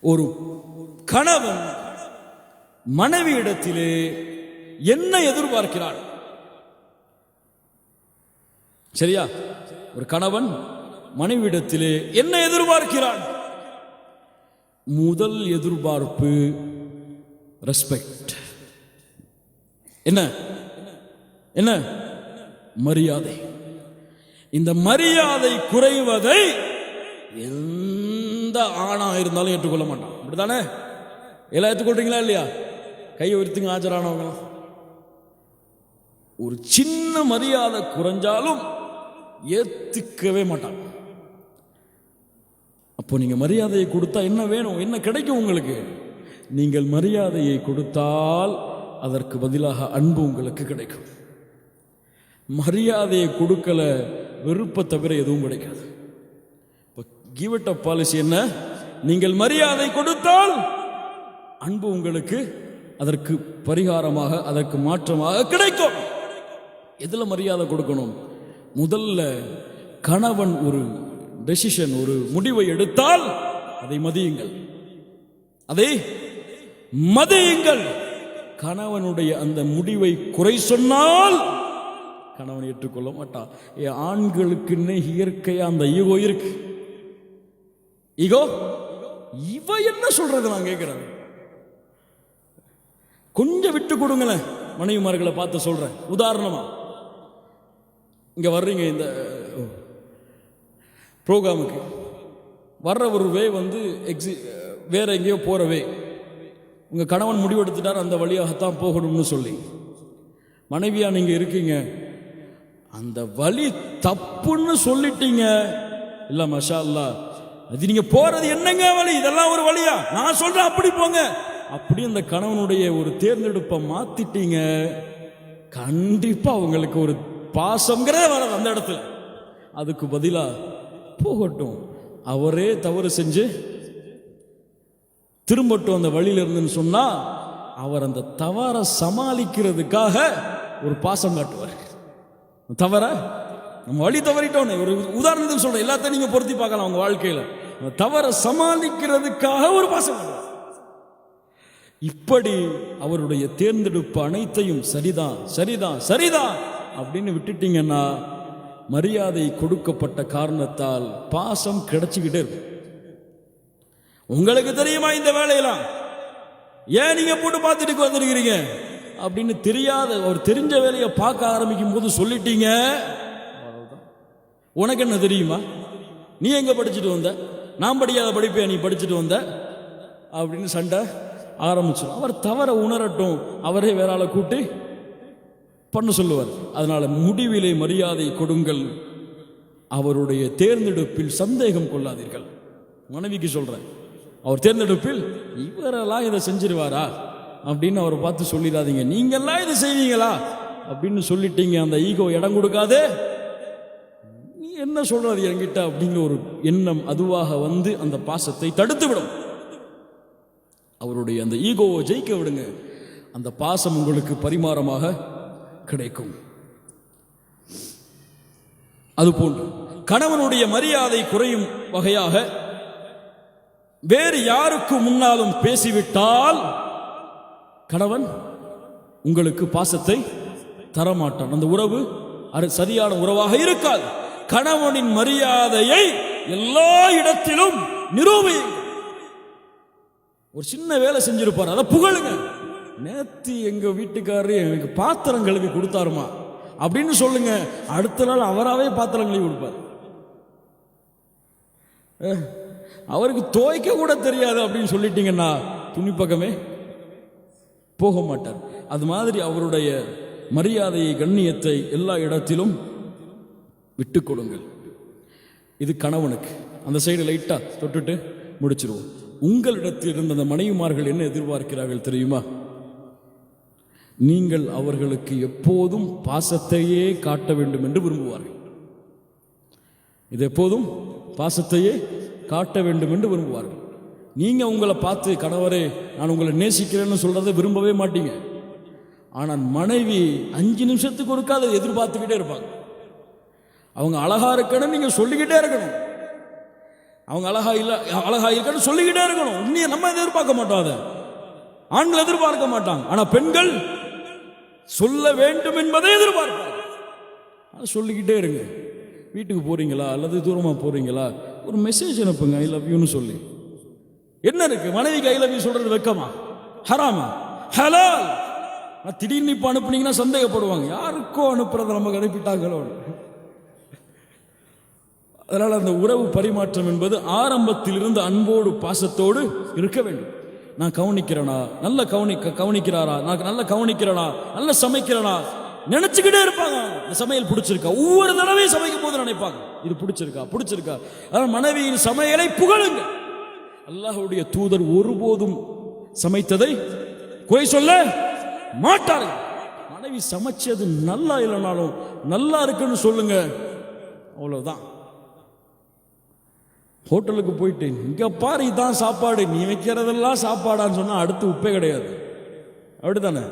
ஒரு கணவன் மனைவியிடத்திலே என்ன எதிர்பார்க்கிறான்? சரியா? ஒரு கணவன் மனைவியிடத்திலே என்ன எதிர்பார்க்கிறான்? முதல் எதிர்பார்ப்பு ரெஸ்பெக்ட். என்ன என்ன? மரியாதை. இந்த மரியாதை குறைவதை எந்த ஆணா இருந்தாலும் ஏற்றுக்கொள்ள மாட்டான். அப்படித்தானே? எல்லாம் ஏற்றுக்கொள்றீங்களா இல்லையா? கையை உயர்த்துங்க ஆஜரானவங்க. ஒரு சின்ன மரியாதை குறைஞ்சாலும் ஏத்துக்கவே மாட்டான். அப்போ நீங்க மரியாதையை கொடுத்தா என்ன வேணும்? என்ன கிடைக்கும் உங்களுக்கு? நீங்கள் மரியாதையை கொடுத்தால் அதற்கு பதிலாக அன்பு உங்களுக்கு கிடைக்கும். மரியாதையை கொடுக்கல, வெறுப்பை தவிர எதுவும் கிடைக்காது. கிவ் இட் அப் பாலிசி என்ன? நீங்கள் மரியாதை கொடுத்தால் அன்பு உங்களுக்கு அதற்கு பரிகாரமாக, அதற்கு மாற்றமாக கிடைக்கும். எதுல மரியாதை கொடுக்கணும்? முதல்ல கணவன் ஒரு டெசிஷன், ஒரு முடிவை எடுத்தால் அதை மதியுங்கள், அதை மதியுங்கள். கணவனுடைய அந்த முடிவை குறை சொன்னால் கணவன் ஏற்றுக்கொள்ள மாட்டான். ஆண்களுக்கு இயற்கையா அந்த ஈகோ இருக்கு. ஈகோ, இவ என்ன சொல்றது நான் கேட்கிறேன். கொஞ்சம் விட்டு கொடுங்களேன். மனைவிமார்களை பார்த்து சொல்றேன். உதாரணமா இங்க வர்றீங்க, இந்த ப்ரோக்ராமுக்கு வர்ற ஒரு வே வந்து வேற எங்கேயோ போறவே, உங்க கணவன் முடிவெடுத்துட்டார் அந்த வழியாகத்தான் போகணும்னு சொல்லி. மனைவியா நீங்க இருக்கீங்க, அந்த வழி தப்புன்னு சொல்லிட்டீங்க. இல்ல மஷா அல்லாஹ், அது நீங்க போறது என்னங்க வழி? இதெல்லாம் ஒரு வழியா? நான் சொல்றேன் அப்படி போங்க. அப்படி அந்த கணவனுடைய ஒரு தேர்ந்தெடுப்பை மாத்திட்டீங்க. கண்டிப்பா உங்களுக்கு ஒரு பாசம்ங்கிறதே வராது அந்த இடத்துல. அதுக்கு பதிலா போகட்டும், அவரே தவறு செஞ்சு திரும்பட்டும் அந்த வழியில இருந்துன்னு சொன்னா, அவர் அந்த தவறை சமாளிக்கிறதுக்காக ஒரு பாசம் காட்டுவார். தவற நம்ம வழி தவறிட்டோம். ஒரு உதாரணத்துக்கு சொல்றேன், எல்லாத்தையும் நீங்க பொருத்தி பார்க்கலாம் உங்க வாழ்க்கையில. தவறை சமாளிக்கிறதுக்காக ஒரு பாசம் காட்டுவார். இப்படி அவருடைய தேர்ந்தெடுப்பு அனைத்தையும் சரிதான் சரிதான் சரிதான் அப்படின்னு விட்டுட்டீங்கன்னா, மரியாதை கொடுக்கப்பட்ட காரணத்தால் பாசம் கிடைச்சுக்கிட்டே இருக்கும். உங்களுக்கு தெரியுமா இந்த வேலையெல்லாம்? ஏன் நீங்க போட்டு பார்த்துட்டு வந்துருக்கிறீங்க அப்படின்னு தெரியாத ஒரு தெரிஞ்ச வேலையை பார்க்க ஆரம்பிக்கும் போது சொல்லிட்டீங்க, உனக்கு என்ன தெரியுமா? நீ எங்க படிச்சுட்டு வந்த? நான் படிக்காத படிப்பை நீ படிச்சுட்டு வந்த அப்படின்னு சண்டை ஆரம்பிச்சிடும். அவர் தவற உணரட்டும், அவரே வேற ஆளை கூட்டி பண்ண சொல்லுவார். அதனால முடிவிலே மரியாதை கொடுங்கள். அவருடைய தேர்ந்தெடுப்பில் சந்தேகம் கொள்ளாதீர்கள். மனைவிக்கு சொல்றேன், அவர் தேர்ந்தெடுப்பில் இவரெல்லாம் இதை செஞ்சிருவாரா அப்படின்னு அவரை பார்த்து சொல்லிடாதீங்க. நீங்கெல்லாம் இதை செய்வீங்களா அப்படின்னு சொல்லிட்டீங்க. அந்த ஈகோ இடம் கொடுக்காதே. நீ என்ன சொல்றது என்கிட்ட அப்படிங்கிற ஒரு எண்ணம் அதுவாக வந்து அந்த பாசத்தை தடுத்து விடும். அவருடைய அந்த ஈகோவை ஜெயிக்க விடுங்க. அந்த பாசம் உங்களுக்கு பரிமாறமாக கிடைக்கும். அதுபோன்று கணவனுடைய மரியாதை குறையும் வகையாக வேறு யாருக்கு முன்னாலும் பேசிவிட்டால் கணவன் உங்களுக்கு பாசத்தை தரமாட்டான். அந்த உறவு சரியான உறவாக இருக்காது. கணவனின் மரியாதையை எல்லா இடத்திலும் நிரூபியுங்கள். ஒரு சின்ன வேலை செஞ்சிருப்பார், அதை புகழுங்க. நேத்து எங்க வீட்டுக்காரரு எனக்கு பாத்திரம் கழுவி கொடுத்தாருமா அப்படின்னு சொல்லுங்க. அடுத்த நாள் அவராவே பாத்திரம் கழுவி கொடுப்பார். அவருக்கு துவைக்க கூட தெரியாது அப்படின்னு சொல்லிட்டீங்கன்னா துணி பக்கமே போக மாட்டார். அது மாதிரி அவருடைய மரியாதையை, கண்ணியத்தை எல்லா இடத்திலும் விட்டுக் கொடுங்கள். இது கணவனுக்கு. அந்த சைடு லைட்டா தொட்டுட்டு முடிச்சிருவோம். உங்களிடத்தில் இருந்த அந்த மனைவிமார்கள் என்ன எதிர்பார்க்கிறார்கள் தெரியுமா? நீங்கள் அவர்களுக்கு எப்போதும் பாசத்தையே காட்ட வேண்டும் என்று விரும்புவார்கள். இது எப்போதும் பாசத்தையே காட்ட வேண்டும் என்று விரும்புவார்கள். நீங்க உங்களை பார்த்து கணவரே நான் உங்களை நேசிக்கிறேன்னு சொல்றதை விரும்பவே மாட்டீங்க. ஆனால் மனைவி 5 நிமிஷத்துக்கு ஒருக்காத எதிர்பார்த்துக்கிட்டே இருப்பாங்க. அவங்க அழகா இருக்கணும், நீங்க சொல்லிக்கிட்டே இருக்கணும். அவங்க அழகா இருக்கன்னு சொல்லிக்கிட்டே இருக்கணும். உண்மையை நம்ம எதிர்பார்க்க மாட்டோம், அதை ஆண்கள் எதிர்பார்க்க மாட்டாங்க. ஆனா பெண்கள் சொல்ல வேண்டும் என்பதை எதிர்பார்ப்பாங்க. சொல்லிக்கிட்டே இருங்க. வீட்டுக்கு போறீங்களா அல்லது தூரமா போறீங்களா, ஒரு மெசேஜ் அனுப்புங்க, ஐ லவ் யூன்னு சொல்லி. என்ன இருக்கு மனைவிக்கு ஐ லவ் யூ சொல்றது வெக்கமா, ஹராமா, ஹலால்? திடீர்னு இப்ப அனுப்புனீங்கன்னா சந்தேகப்படுவாங்க, யாருக்கோ அனுப்புறத நமக்கு அனுப்பிட்டாங்களோ. அதனால அந்த உறவு பரிமாற்றம் என்பது ஆரம்பத்திலிருந்து அன்போடு பாசத்தோடு இருக்க வேண்டும். நான் கவனிக்கிறேனா, நல்ல கவனிக்கிறாரா, நான் நல்ல கவனிக்கிறேனா, நல்ல சமைக்கிறேனா நினைச்சுக்கிட்டே இருப்பாங்க. இந்த சமையல் பிடிச்சிருக்கா, ஒவ்வொரு தடவையும் சமைக்கும் போது நினைப்பாங்க இது பிடிச்சிருக்கா. அதனால் மனைவியின் சமையலை புகழுங்க. அல்லாஹ்வுடைய தூதர் ஒருபோதும் சமைத்ததை குறை சொல்ல மாட்டார்கள். மனைவி சமைச்சது நல்லா இல்லைனாலும் நல்லா இருக்குன்னு சொல்லுங்க, அவ்வளவுதான். ஹோட்டலுக்கு போயிட்டு இங்க பாரு இதான் சாப்பாடு, நீ வைக்கிறதெல்லாம் சாப்பாடான்னு சொன்னா அடுத்து உப்பே கிடையாது, அப்படித்தானே?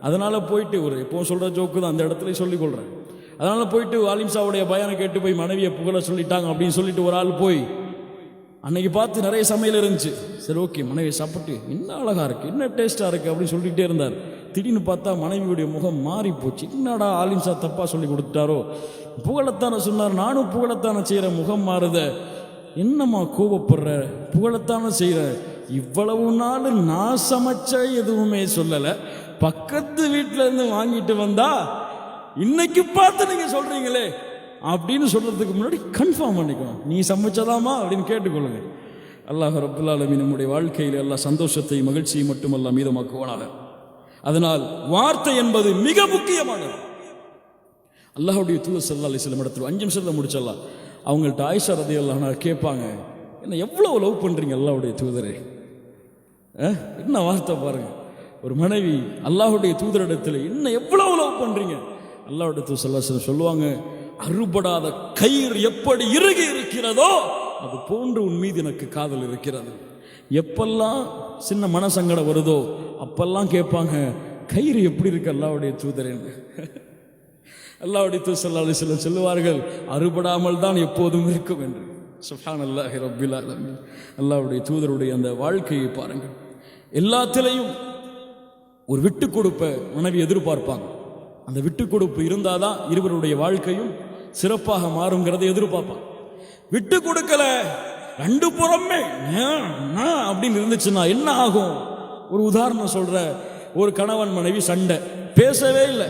அதனால போயிட்டு ஒரு எப்பவும் சொல்ற ஜோக்கு தான், அந்த இடத்துல சொல்லிக் கொள்றேன். அதனால போயிட்டு அலிம்சாவுடைய பயானை கேட்டு போய் மனைவியை புகழ சொல்லிட்டாங்க அப்படின்னு சொல்லிட்டு ஒரு ஆள் போய் அன்னைக்கு பார்த்து நிறைய சமையல் இருந்துச்சு. சரி ஓகே, மனைவி சாப்பிட்டு என்ன அழகா இருக்கு, என்ன டேஸ்டா இருக்கு அப்படின்னு சொல்லிட்டே இருந்தார். திடீர்னு பார்த்தா மனைவியுடைய முகம் மாறி போச்சு. என்னடா அலிம்சா தப்பா சொல்லி கொடுத்துட்டாரோ, புகழத்தான சொன்னார், நானும் புகழத்தான செய்யற, முகம் மாறுத, என்னம்மா கோபப்படுற, புகழத்தான செய்யற, இவ்வளவு நாள் நான் சமைச்ச எதுவுமே சொல்லலை, பக்கத்து வீட்டில இருந்து வாங்கிட்டு வந்தா இன்னைக்கு பார்த்து நீங்க சொல்றீங்களே அப்படின்னு சொல்றதுக்கு முன்னாடி கன்ஃபார்ம் பண்ணிக்கணும், நீ சமைச்சதாமா அப்படின்னு கேட்டுக்கொள்ளுங்க. அல்லாஹ் ரப்பல் ஆலமீன் நம்முடைய வாழ்க்கையில் எல்லா சந்தோஷத்தை மகிழ்ச்சியை மட்டுமல்ல மீதமாக்குவானாக. அதனால் வார்த்தை என்பது மிக முக்கியமானது. அல்லாஹ்வுடைய தூதர் ஸல்லல்லாஹு அலைஹி வஸல்லம் இடத்துல 5 நிமிஷத்துல முடிச்சிடலாம். அவங்கள்ட்ட ஆயிஷா ரலியல்லாஹு அன்ஹா கேட்பாங்க, என்ன எவ்வளவு லவ் பண்றீங்க அல்லாஹ்வுடைய தூதரே, என்ன வார்த்தை பாருங்க. ஒரு மனைவி அல்லாஹ்வுடைய தூதரிடத்தில் என்ன எவ்வளவு லவ் பண்றீங்க. அல்லாஹ்வுடைய தூதர் ஸல்லல்லாஹு அலைஹி வஸல்லம் சொல்லுவாங்க, அறுபடாத கயிறு எப்படி இறுகி இருக்கிறதோ அது போன்று உன் மீது எனக்கு காதல் இருக்கிறது. எப்பெல்லாம் சின்ன மனசங்கடம் வருதோ அப்பெல்லாம் கேட்பாங்க, கயிறு எப்படி இருக்கு அல்லாஹ்வுடைய தூதரேன்னு. அல்லாஹ்வுடைய தூதர் ஸல்லல்லாஹு அலைஹி வஸல்லம் சொல்லுவார்கள், அறுபடாமல் தான் எப்போதும் இருக்கும் என்று. சுப்ஹானல்லாஹி ரப்பில் ஆலமீன். அல்லாஹ்வுடைய தூதருடைய அந்த வாழ்க்கையை பாருங்கள். எல்லாத்திலையும் ஒரு விட்டு கொடுப்ப மனைவி எதிர்பார்ப்பாங்க. அந்த விட்டு கொடுப்பு இருந்தாதான் இருவருடைய வாழ்க்கையும் சிறப்பாக மாறுங்கிறத எதிர்பார்ப்பாங்க. விட்டு கொடுக்கல, ரெண்டு புறமே அப்படின்னு இருந்துச்சுன்னா என்ன ஆகும்? ஒரு உதாரணம் சொல்ற, ஒரு கணவன் மனைவி சண்டை, பேசவே இல்லை.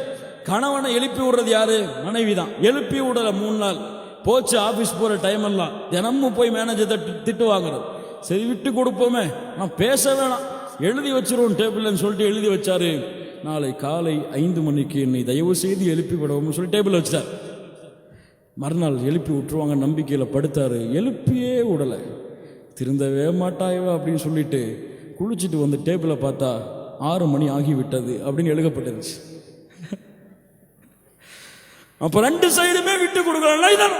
கணவனை எழுப்பி விடுறது யாரு? மனைவி தான். எழுப்பி விடல 3 நாள் போச்சு. ஆபீஸ் போற டைம் எல்லாம் தினமும் போய் மேனேஜர் திட்டு வாங்குறது. சரி விட்டு கொடுப்போமே, நான் பேச வேணாம், எழுதி வச்சிருவோம் டேபிள்னு சொல்லிட்டு எழுதி வச்சாரு. நாளை காலை 5 மணிக்கு என்னை தயவு செய்து எழுப்பி விடவும் சொல்லி டேபிள் வச்சார். மறுநாள் எழுப்பி விட்டுருவாங்க நம்பிக்கையில படுத்தாரு. எழுப்பியே விடலை. திருந்தவே மாட்டாயோ அப்படின்னு சொல்லிட்டு குளிச்சுட்டு வந்து டேபிளை பார்த்தா 6 மணி ஆகிவிட்டது அப்படின்னு எழுதப்பட்டிருந்துச்சு. அப்ப 2 சைடுமே விட்டு கொடுக்கலாம்.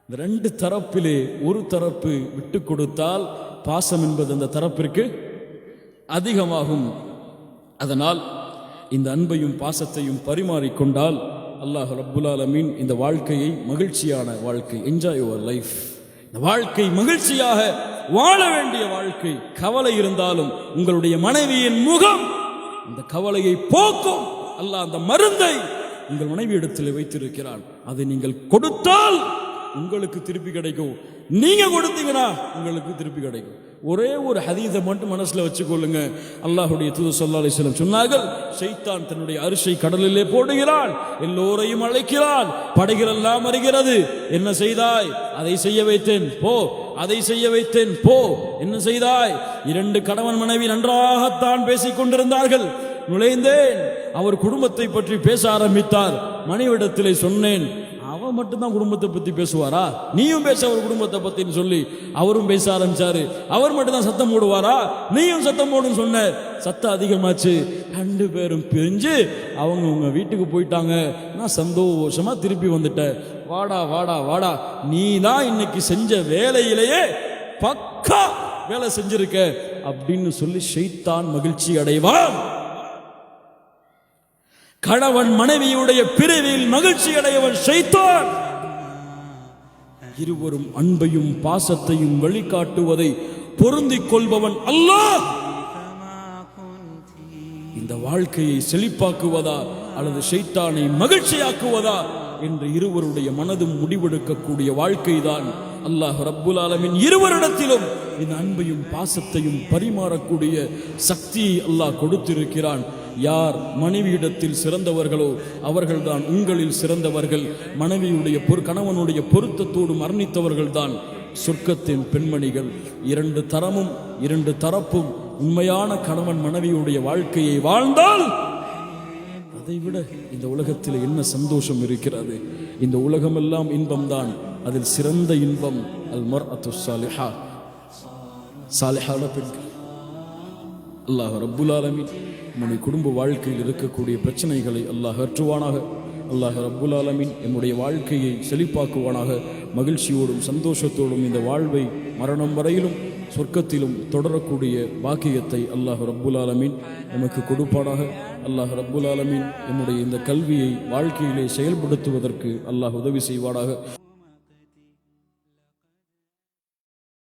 இந்த 2 தரப்பிலே ஒரு தரப்பு விட்டு கொடுத்தால் பாசம் என்பது அந்த தரப்பிற்கு அதிகமாகும். அதனால் இந்த அன்பையும் பாசத்தையும் பரிமாறிக்கொண்டால் அல்லாஹ் ரப்புல் ஆலமீன் இந்த வாழ்க்கையை மகிழ்ச்சியான வாழ்க்கை, என்ஜாய் யுவர் லைஃப், இந்த வாழ்க்கை மகிழ்ச்சியாக வாழ வேண்டிய வாழ்க்கை. கவலை இருந்தாலும் உங்களுடைய மனைவியின் முகம் அந்த கவலையை போக்கும். அல்லாஹ் அந்த மருந்தை உங்கள் மனைவி இடத்தில் வைத்திருக்கிறான். அதை நீங்கள் கொடுத்தால் உங்களுக்கு திருப்பி கிடைக்கும், நீங்க கொடுத்தீங்கன்னா உங்களுக்கு திருப்பி கிடைக்கும். ஒரே ஒரு ஹதீஸை மட்டும் மனசுல வச்சுக்கொள்ளுங்க. அல்லாஹ்வுடைய தூதர் ஸல்லல்லாஹு அலைஹி வஸல்லம் சொன்னார்கள், ஷைத்தான் தன்னுடைய அரிசை கடலிலே போடுகிறான், எல்லோரையும் அழைக்கிறான், படைகள் எல்லாம் வருகிறது, என்ன செய்தாய்? அதை செய்ய வைத்தேன் போ, அதை செய்ய வைத்தேன் போ. என்ன செய்தாய்? 2 கணவன் மனைவி நன்றாகத்தான் பேசிக் கொண்டிருந்தார்கள். நுழைந்தேன், அவர் குடும்பத்தை பற்றி பேச ஆரம்பித்தார். மனைவிடத்திலே சொன்னேன், அவன் மட்டும்தான் குடும்பத்தை பத்தி பேசுவாரா, நீயும் பேச அவர் குடும்பத்தை பத்தின்னு சொல்லி அவரும் பேச ஆரம்பிச்சாரு. அவர் மட்டும்தான் சத்தம் போடுவாரா, நீயும் சத்தம் போடுன்னு சொன்ன. சத்தம் அதிகமாச்சு. 2 பேரும் பிரிஞ்சு அவங்க உங்க வீட்டுக்கு போயிட்டாங்க. நான் சந்தோஷமா திருப்பி வந்துட்டேன். வாடா வாடா வாடா, நீ தான் இன்னைக்கு செஞ்ச வேலையிலேயே பக்கா வேலை செஞ்சிருக்க அப்படின்னு சொல்லி ஷைத்தான் மகிழ்ச்சி அடைவான். கணவன் மனைவியுடைய பிரிவில் மகிழ்ச்சி அடையவன் ஷைத்தான். இருவரும் அன்பையும் பாசத்தையும் வெளிக்காட்டுவதை பொருந்திக் கொள்பவன் அல்லாஹ். இந்த வாழ்க்கையை செழிப்பாக்குவதா அல்லது ஷைத்தானை மகிழ்ச்சியாக்குவதா என்று இருவருடைய மனதும் முடிவெடுக்கக்கூடிய வாழ்க்கைதான் அல்லாஹ் ரப்புல் ஆலமீன் இருவரிடத்திலும் இந்த அன்பையும் பாசத்தையும் பரிமாறக்கூடிய சக்தியை அல்லாஹ் கொடுத்திருக்கிறான். யார் மனைவியிடத்தில் சிறந்தவர்களோ அவர்கள்தான் உங்களில் சிறந்தவர்கள். மனைவியுடைய கணவனுடைய பொருத்தத்தோடு மரணித்தவர்கள்தான் சொர்க்கத்தின் பெண்மணிகள். இரண்டு தரப்பும் உண்மையான கணவன் மனைவியுடைய வாழ்க்கையை வாழ்ந்தால் அதைவிட இந்த உலகத்தில் என்ன சந்தோஷம் இருக்கிறது? இந்த உலகமெல்லாம் இன்பம்தான், அதில் சிறந்த இன்பம் அல் மர்அத்து ஸாலிஹா, சாலிஹான பெண்கள். அல்லாஹ் ரப்புல் ஆலமீன் நம்முடைய குடும்ப வாழ்க்கையில் இருக்கக்கூடிய பிரச்சனைகளை அல்லாஹ் அற்றுவானாக. அல்லாஹ் ரப்புல் ஆலமீன் நம்முடைய வாழ்க்கையை செழிப்பாக்குவானாக. மகிழ்ச்சியோடும் சந்தோஷத்தோடும் இந்த வாழ்வை மரணம் வரையிலும் சொர்க்கத்திலும் தொடரக்கூடிய பாக்கியத்தை அல்லாஹ் ரப்புல் ஆலமீன் நமக்கு கொடுப்பானாக. அல்லாஹ் ரப்புல் ஆலமீன் நம்முடைய இந்த கல்வியை வாழ்க்கையிலே செயல்படுத்துவதற்கு அல்லாஹ் உதவி செய்வானாக.